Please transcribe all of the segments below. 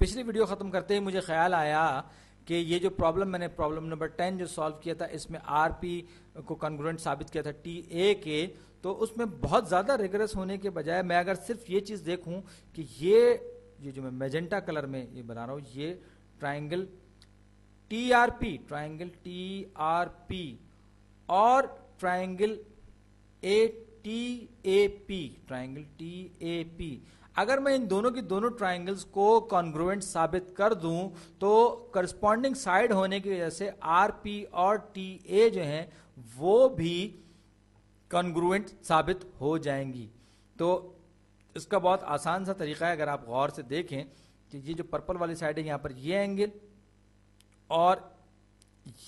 पिछली वीडियो ख़त्म करते ही मुझे ख्याल आया कि ये जो प्रॉब्लम मैंने प्रॉब्लम नंबर 10 जो सॉल्व किया था, इसमें आरपी को कॉन्ग्रुएंट साबित किया था टी ए के, तो उसमें बहुत ज़्यादा रिगरस होने के बजाय मैं अगर सिर्फ ये चीज़ देखूं कि ये जो मैं मैजेंटा कलर में ये बना रहा हूँ, ये ट्राइंगल टी आर पी और triangle triangle T A P, अगर मैं इन दोनों की दोनों ट्राइंगल्स को कॉन्ग्रुएंट साबित कर दूं तो करस्पॉन्डिंग साइड होने की वजह से आर पी और टी ए जो हैं वो भी कॉन्ग्रुएंट साबित हो जाएंगी। तो इसका बहुत आसान सा तरीका है, अगर आप गौर से देखें कि ये जो पर्पल वाली साइड है, यहां पर ये एंगल और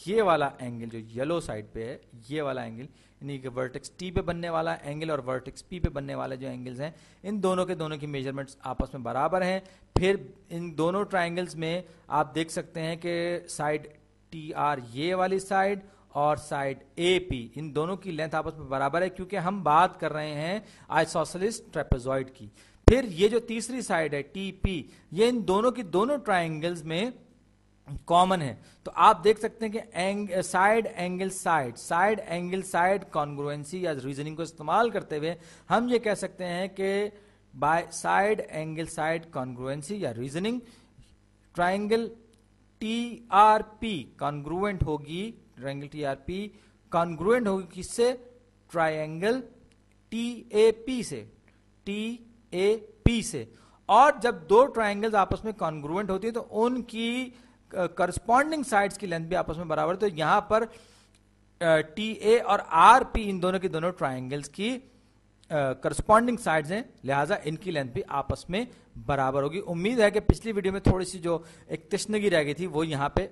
ये वाला एंगल जो येलो साइड पे है, ये वाला एंगल यानी कि वर्टेक्स टी पे बनने वाला एंगल और वर्टेक्स पी पे बनने वाले जो एंगल्स हैं, इन दोनों के दोनों की मेजरमेंट्स आपस में बराबर हैं। फिर इन दोनों ट्राइंगल्स में आप देख सकते हैं कि साइड टी आर ये वाली साइड और साइड ए पी, इन दोनों की लेंथ आपस में बराबर है, क्योंकि हम बात कर रहे हैं आइसोसेलेस ट्रेपेजॉइड की। फिर ये जो तीसरी साइड है टी पी, ये इन दोनों की दोनों ट्राइंगल्स में कॉमन है। तो आप देख सकते हैं कि साइड एंगल साइड कॉन्ग्रुएंसी या रीजनिंग को इस्तेमाल करते हुए हम ये कह सकते हैं कि by side angle side congruency या reasoning triangle T R P congruent होगी, triangle T R P congruent होगी किससे? ट्राइंगल टी ए पी से। और जब दो ट्राइंगल्स आपस में कॉन्ग्रुएंट होती है तो उनकी करस्पॉन्डिंग साइड्स की लेंथ भी आपस में बराबर है। तो यहां पर टी ए और आर पी इन दोनों की दोनों ट्राइंगल्स की करस्पॉन्डिंग साइड्स हैं, लिहाजा इनकी लेंथ भी आपस में बराबर होगी। उम्मीद है कि पिछली वीडियो में थोड़ी सी जो एक तशनगी रह गई थी वो यहां पे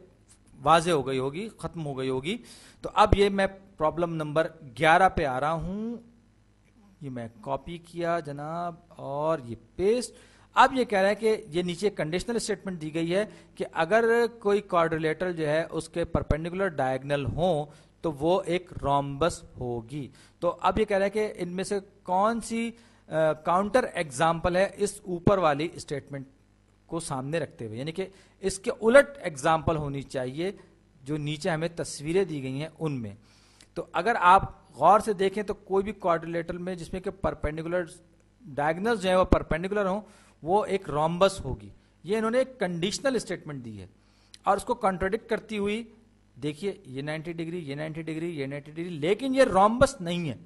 वाजे हो गई होगी, खत्म हो गई होगी। तो अब ये मैं प्रॉब्लम नंबर 11 पे आ रहा हूं, ये मैं कॉपी किया जनाब और ये पेस्ट। अब ये कह रहा है कि ये नीचे कंडीशनल स्टेटमेंट दी गई है कि अगर कोई क्वाड्रिलेटरल जो है उसके परपेंडिकुलर डायगोनल हो तो वो एक रोम्बस होगी। तो अब ये कह रहा है कि इनमें से कौन सी काउंटर एग्जाम्पल है इस ऊपर वाली स्टेटमेंट को सामने रखते हुए, यानी कि इसके उलट एग्जाम्पल होनी चाहिए जो नीचे हमें तस्वीरें दी गई हैं उनमें। तो अगर आप गौर से देखें तो कोई भी क्वाड्रिलेटरल में जिसमें कि परपेंडिकुलर डायगोनल्स जो है वो परपेंडिकुलर हो, वो एक रोम्बस होगी। ये इन्होंने एक कंडीशनल स्टेटमेंट दी है और उसको कॉन्ट्रडिक्ट करती हुई देखिए ये 90 डिग्री, ये 90 डिग्री, ये 90 डिग्री, लेकिन ये रोम्बस नहीं है।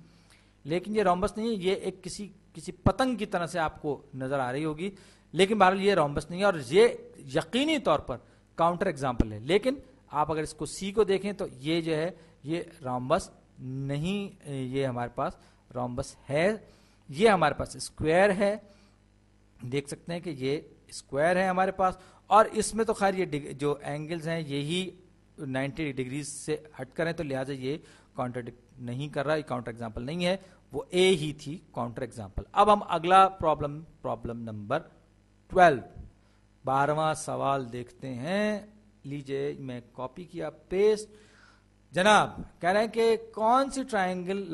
ये एक किसी पतंग की तरह से आपको नजर आ रही होगी, लेकिन बहरहाल ये रोम्बस नहीं है और ये यकीनी तौर पर काउंटर एग्जाम्पल है। लेकिन आप अगर इसको सी को देखें तो ये जो है ये रोम्बस नहीं, ये हमारे पास रोम्बस है, ये हमारे पास स्क्वायर है। देख सकते हैं कि ये स्क्वायर है हमारे पास, और इसमें तो खैर ये जो एंगल्स हैं यही 90 डिग्री से हट कर हैं, तो लिहाजा ये कॉन्ट्रडिक्ट नहीं कर रहा, ये काउंटर एग्जाम्पल नहीं है, वो ए ही थी काउंटर एग्जाम्पल। अब हम अगला प्रॉब्लम नंबर 12 12वां सवाल देखते हैं। लीजिए मैं कॉपी किया, पेस्ट। जनाब कह रहे हैं कि कौन सी ट्राइंगल्स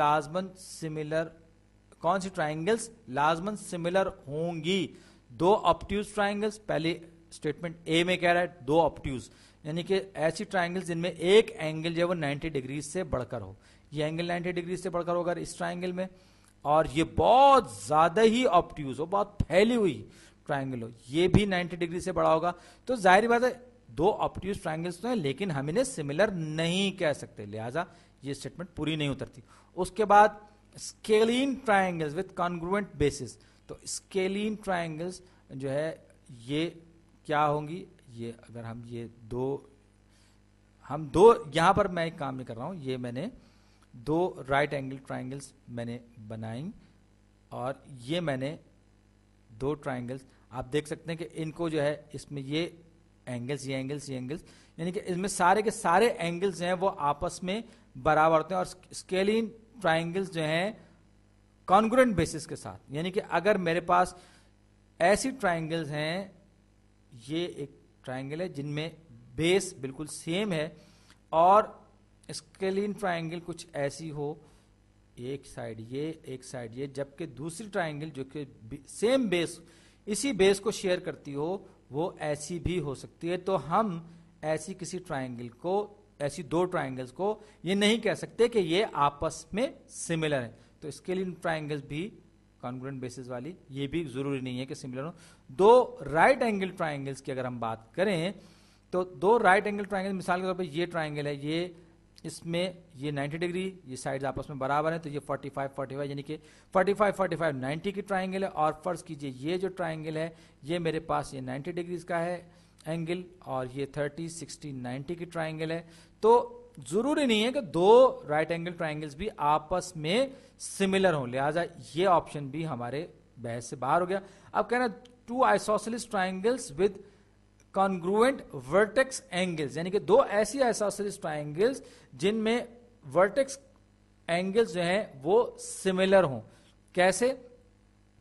लाजमन सिमिलर होंगी? दो ऑब्ट्यूज ट्राइंगल्स, पहली स्टेटमेंट ए में कह रहा है दो ऑब्ट्यूज, यानी कि ऐसी ट्राइंगल्स जिनमें एक एंगल जो है वो 90 डिग्री से बढ़कर हो। ये एंगल 90 डिग्री से बढ़कर होगा इस ट्राइंगल में, और ये बहुत ज्यादा ही ऑब्ट्यूज हो, बहुत फैली हुई ट्राइंगल हो, ये भी 90 डिग्री से बड़ा होगा। तो जाहिर बात है दो ऑब्ट्यूज ट्राइंगल्स तो हैं, लेकिन हम इन्हें सिमिलर नहीं कह सकते, लिहाजा ये स्टेटमेंट पूरी नहीं उतरती। उसके बाद scalene triangles with congruent basis, तो स्केलीन ट्राइंगल्स जो है ये क्या होंगी? ये अगर हम दो यहां पर मैं एक काम नहीं कर रहा हूं, ये मैंने दो राइट एंगल ट्राइंगल्स मैंने बनाई और ये मैंने दो ट्राइंगल्स, आप देख सकते हैं कि इनको जो है इसमें ये एंगल्स यानी कि इसमें सारे के सारे एंगल्स हैं वो आपस में बराबर होते हैं, और स्केलीन ट्राइंगल्स जो हैं कॉन्ग्रुएंट बेसिस के साथ, यानी कि अगर मेरे पास ऐसी ट्राइंगल्स हैं, ये एक ट्राइंगल है जिनमें बेस बिल्कुल सेम है, और स्केलीन ट्राइंगल कुछ ऐसी हो, एक साइड ये, जबकि दूसरी ट्राइंगल जो कि सेम बेस, इसी बेस को शेयर करती हो, वो ऐसी भी हो सकती है। तो हम ऐसी किसी ट्राइंगल को, ऐसी दो ट्राइंगल्स को ये नहीं कह सकते कि ये आपस में सिमिलर है। तो इसके लिए ट्राइंगल्स भी कॉन्ग्रुएंट बेसिस वाली, ये भी जरूरी नहीं है कि सिमिलर हो। दो राइट एंगल ट्राइंगल्स की अगर हम बात करें तो दो राइट एंगल ट्राइंगल, मिसाल के तौर पे ये ट्राइंगल है, ये इसमें ये 90 डिग्री, ये साइड्स आपस में बराबर है, तो ये 45 45 यानी कि 45 45 90 की ट्राइंगल है। और फर्ज कीजिए ये जो ट्राइंगल है ये मेरे पास ये 90 डिग्रीज का है एंगल, और ये 30 60 90 की ट्राइंगल है। तो जरूरी नहीं है कि दो राइट एंगल ट्राइंगल्स भी आपस में सिमिलर हों, लिहाजा ये ऑप्शन भी हमारे बहस से बाहर हो गया। अब कहना two isosceles triangles with congruent vertex angles, यानी कि दो ऐसी आइसोसेलेस ट्राइंगल्स जिनमें वर्टेक्स एंगल्स जो हैं वो सिमिलर हों। कैसे,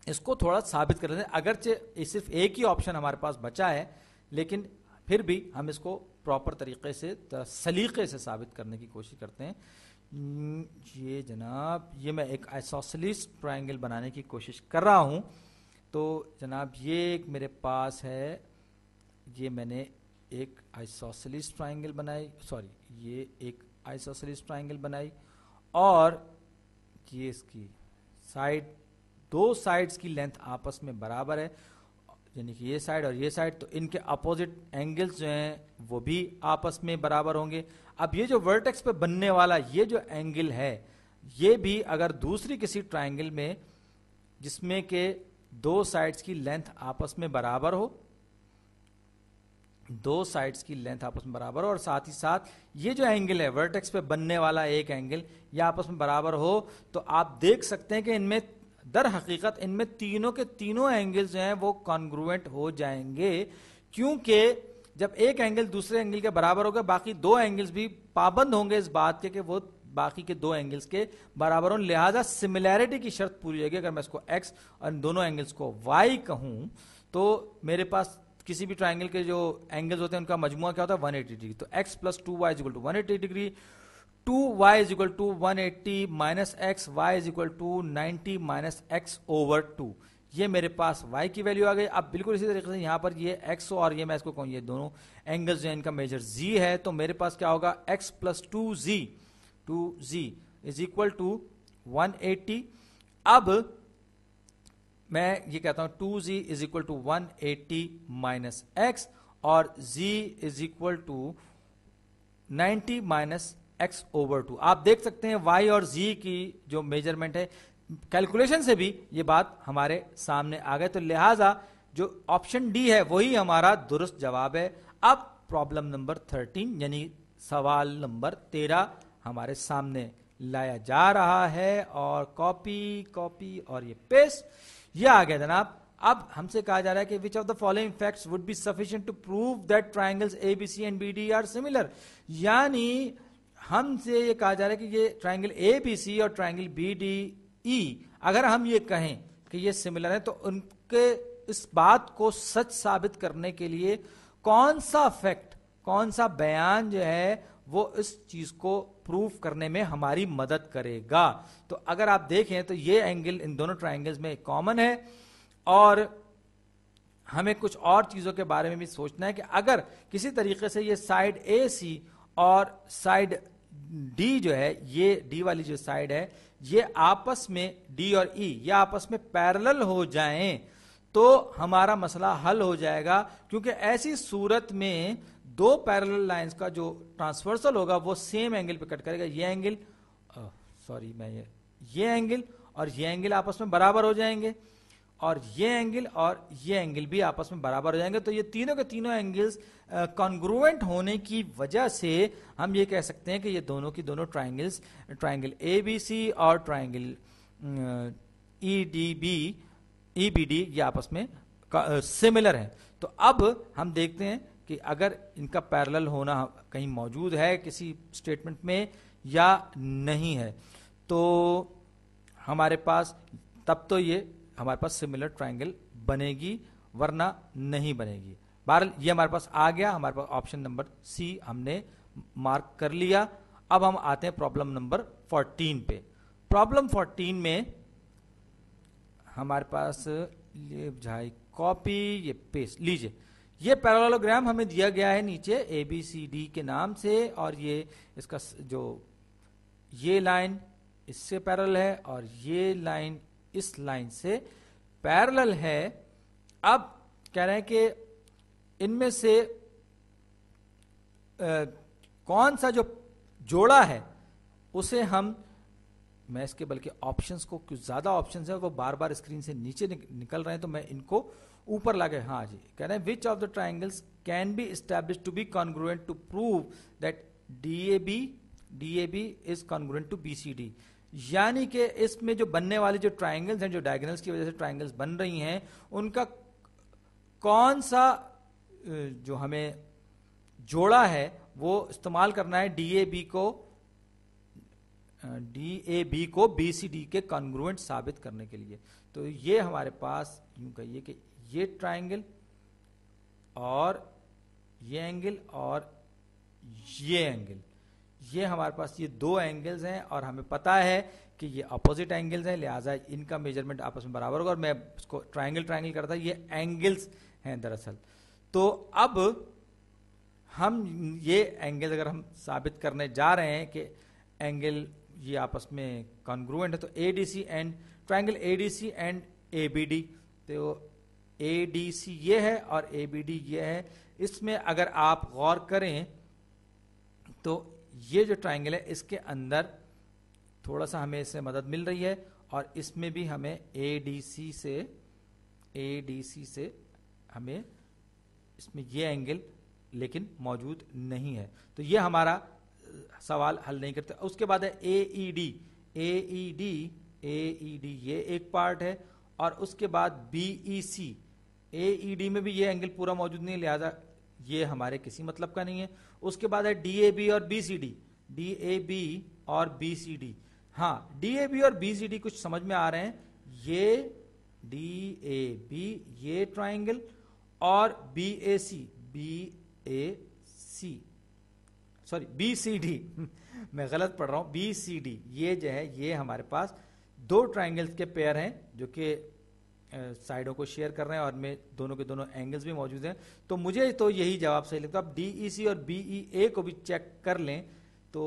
इसको थोड़ा साबित कर लेते हैं। अगरचे सिर्फ एक ही ऑप्शन हमारे पास बचा है, लेकिन फिर भी हम इसको प्रॉपर तरीके से, सलीके से साबित करने की कोशिश करते हैं। ये जनाब, ये मैं एक आइसोसेलेस ट्राइंगल बनाने की कोशिश कर रहा हूं। तो जनाब ये एक मेरे पास है, ये मैंने एक आइसोसेलेस ट्राइंगल बनाई, सॉरी ये एक आइसोसेलेस ट्राइंगल बनाई, और ये इसकी साइड, दो साइड्स की लेंथ आपस में बराबर है, यानी कि ये साइड और ये साइड, तो इनके अपोजिट एंगल्स जो हैं वो भी आपस में बराबर होंगे। अब ये जो वर्टेक्स पे बनने वाला ये जो एंगल है, ये भी अगर दूसरी किसी ट्राइंगल में जिसमें के दो साइड्स की लेंथ आपस में बराबर हो, दो साइड्स की लेंथ आपस में बराबर हो, और साथ ही साथ ये जो एंगल है वर्टेक्स पे बनने वाला एक एंगल, ये आपस में बराबर हो, तो आप देख सकते हैं कि इनमें दर हकीकत इनमें तीनों के तीनों एंगल्स जो हैं वो कॉन्ग्रुएंट हो जाएंगे। क्योंकि जब एक एंगल दूसरे एंगल के बराबर होगा, बाकी दो एंगल्स भी पाबंद होंगे इस बात के कि वो बाकी के दो एंगल्स के बराबर हो, लिहाजा सिमिलैरिटी की शर्त पूरी होगी। अगर मैं इसको x और इन दोनों एंगल्स को y कहूं, तो मेरे पास किसी भी ट्राइंगल के जो एंगल्स होते हैं उनका मजमुआ क्या होता है, 180 डिग्री। तो x plus 2y is equal to 180 degree, 2y is equal to 180 minus x, y is equal to 90 minus x over 2। ये मेरे पास y की वैल्यू आ गई। अब बिल्कुल इसी तरीके से यहाँ पर ये x और ये मैं इसको कहूँ, ये दोनों एंगल्स जो है इनका मेजर z है, तो मेरे पास क्या होगा, x plus 2z is equal to 180। अब मैं ये कहता हूं 2z is equal to 180 minus x, और z is equal to 90 minus x over 2। आप देख सकते हैं y और z की जो मेजरमेंट है, कैलकुलेशन से भी ये बात हमारे सामने आ गए। तो लिहाजा जो ऑप्शन डी है वही हमारा दुरुस्त जवाब है। अब प्रॉब्लम नंबर 13 यानी सवाल नंबर 13 हमारे सामने लाया जा रहा है, और कॉपी और ये पेस्ट, ये आ गया जनाब। अब हमसे कहा जा रहा है कि which of the following facts would be sufficient to prove that triangles ABC and BD are similar. यानी हमसे ये कहा जा रहा है कि ये ट्राइंगल ABC और ट्राइंगल BDE अगर हम ये कहें कि ये सिमिलर है, तो उनके इस बात को सच साबित करने के लिए कौन सा फैक्ट, कौन सा बयान जो है वो इस चीज को प्रूफ करने में हमारी मदद करेगा। तो अगर आप देखें तो ये एंगल इन दोनों ट्राइंगल्स में कॉमन है, और हमें कुछ और चीजों के बारे में भी सोचना है कि अगर किसी तरीके से ये साइड AC और साइड D जो है, ये D वाली जो साइड है, ये आपस में D और E ये आपस में पैरेलल हो जाएं, तो हमारा मसला हल हो जाएगा। क्योंकि ऐसी सूरत में दो पैरेलल लाइंस का जो ट्रांसवर्सल होगा वो सेम एंगल पे कट करेगा। ये एंगल, सॉरी मैं ये एंगल और ये एंगल आपस में बराबर हो जाएंगे, और ये एंगल और ये एंगल भी आपस में बराबर हो जाएंगे। तो ये तीनों के तीनों एंगल्स कॉन्ग्रुएंट होने की वजह से हम ये कह सकते हैं कि ये दोनों की दोनों ट्राइंगल्स, ट्राइंगल ABC और ट्राइंगल EBD ये आपस में सिमिलर हैं। तो अब हम देखते हैं कि अगर इनका पैरेलल होना कहीं मौजूद है किसी स्टेटमेंट में या नहीं है, तो हमारे पास तब तो ये हमारे पास सिमिलर ट्राइंगल बनेगी, वरना नहीं बनेगी। बहरहाल ये हमारे पास आ गया, हमारे पास ऑप्शन नंबर C हमने मार्क कर लिया। अब हम आते हैं प्रॉब्लम नंबर 14 पे। प्रॉब्लम 14 में हमारे पास ये कॉपी, ये पेस्ट लीजिए। ये पैरेललोग्राम हमें दिया गया है नीचे ABCD के नाम से, और ये इसका जो ये लाइन इससे पैरेलल है और ये लाइन इस लाइन से पैरेलल है। अब कह रहे हैं कि इनमें से कौन सा जो जोड़ा है उसे हम, मैं इसके बल्कि ऑप्शंस को, कुछ ज्यादा ऑप्शंस है वो बार बार स्क्रीन से नीचे निकल रहे हैं तो मैं इनको ऊपर लाके, हाँ जी, कह रहे हैं which of the triangles can be established to be congruent to prove that DAB is congruent to BCD। यानी कि इसमें जो बनने वाले जो ट्राइंगल्स हैं, जो डायगोनल्स की वजह से ट्राइंगल्स बन रही हैं, उनका कौन सा जो हमें जोड़ा है वो इस्तेमाल करना है DAB को BCD के कॉन्ग्रुएंट साबित करने के लिए। तो ये हमारे पास यूं कहिए कि ये ट्राइंगल और ये एंगल और ये एंगल, ये हमारे पास ये दो एंगल्स हैं और हमें पता है कि ये अपोजिट एंगल्स हैं, लिहाजा इनका मेजरमेंट आपस में बराबर होगा। और मैं इसको ट्राइंगल करता, ये एंगल्स हैं दरअसल। तो अब हम ये एंगल अगर हम साबित करने जा रहे हैं कि एंगल ये आपस में कॉन्ग्रुएंट है, तो ADC and triangle ADC and ABD, तो ADC ये है और ABD ये है। इसमें अगर आप गौर करें तो ये जो ट्राइंगल है इसके अंदर थोड़ा सा हमें इससे मदद मिल रही है, और इसमें भी हमें ADC से हमें इसमें ये एंगल लेकिन मौजूद नहीं है, तो ये हमारा सवाल हल नहीं करते। उसके बाद है AED ये एक पार्ट है, और उसके बाद BEC, AED में भी ये एंगल पूरा मौजूद नहीं है, लिहाजा ये हमारे किसी मतलब का नहीं है। उसके बाद है DAB और BCD। हाँ, DAB और BCD कुछ समझ में आ रहे हैं। ये DAB ये ट्राइंगल और BCD मैं गलत पढ़ रहा हूं, BCD ये जो है ये हमारे पास दो ट्राइंगल्स के पेयर हैं जो कि साइडों को शेयर कर रहे हैं और में दोनों के दोनों एंगल्स भी मौजूद हैं। तो मुझे तो यही जवाब सही लगता है। अब DEC और BEA को भी चेक कर लें तो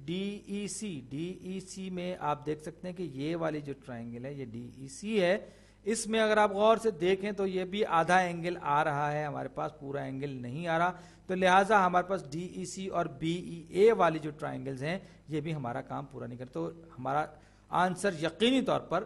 DEC में आप देख सकते हैं कि ये वाली जो ट्राइंगल है ये DEC है। इसमें अगर आप गौर से देखें तो ये भी आधा एंगल आ रहा है, हमारे पास पूरा एंगल नहीं आ रहा, तो लिहाजा हमारे पास DEC और BEA वाली जो ट्राइंगल्स हैं ये भी हमारा काम पूरा नहीं करते। तो हमारा आंसर यकीनी तौर पर